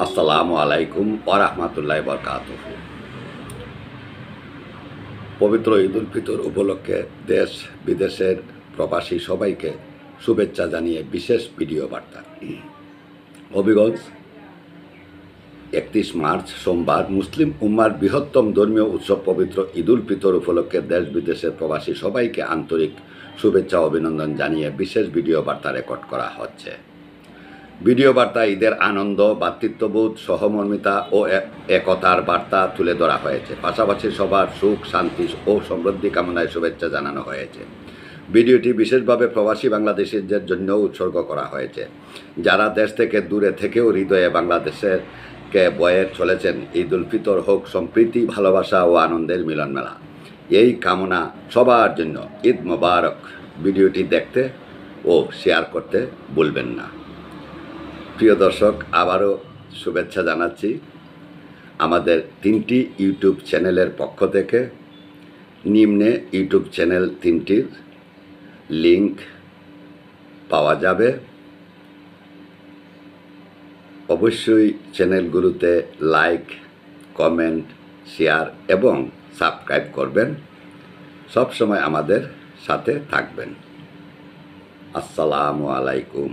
আসসালামু আলাইকুম ওয়া রাহমাতুল্লাহি ওয়া বারাকাতুহু। পবিত্র ঈদুল ফিতর উপলক্ষে দেশ বিদেশের প্রবাসী সবাইকে শুভেচ্ছা জানিয়ে বিশেষ ভিডিও বার্তা। হবিগঞ্জ 31 মার্চ সোমবার মুসলিম উম্মার বৃহত্তম ধর্মীয় উৎসব পবিত্র ঈদুল ফিতর উপলক্ষে দেশ বিদেশের প্রবাসী সবাইকে আন্তরিক শুভেচ্ছা ও অভিনন্দন জানিয়ে বিশেষ ভিডিও বার্তা রেকর্ড করা হচ্ছে। ভিডিও বার্তা ঈদের আনন্দ, ভ্রাতৃত্ববোধ, সহমর্মিতা ও একতার বার্তা তুলে ধরা হয়েছে। পাশাপাশি সবার সুখ, শান্তি ও সমৃদ্ধি কামনায় শুভেচ্ছা জানানো হয়েছে। ভিডিওটি বিশেষভাবে প্রবাসী বাংলাদেশিদের জন্য উৎসর্গ করা হয়েছে, যারা দেশ থেকে দূরে থেকেও হৃদয়ে বাংলাদেশের বয়ে চলেছেন। ঈদুল ফিতর হোক সম্প্রীতি, ভালোবাসা ও আনন্দের মিলন মেলা। এই কামনা সবার জন্য। ঈদ মোবারক। ভিডিওটি দেখতে ও শেয়ার করতে ভুলবেন না। প্রিয় দর্শক, আবারও শুভেচ্ছা জানাচ্ছি আমাদের 3টি ইউটিউব চ্যানেলের পক্ষ থেকে। নিম্নে ইউটিউব চ্যানেল 3টির লিংক পাওয়া যাবে। অবশ্যই চ্যানেলগুলোতে লাইক, কমেন্ট, শেয়ার এবং সাবস্ক্রাইব করবেন। সবসময় আমাদের সাথে থাকবেন। আসসালামু আলাইকুম।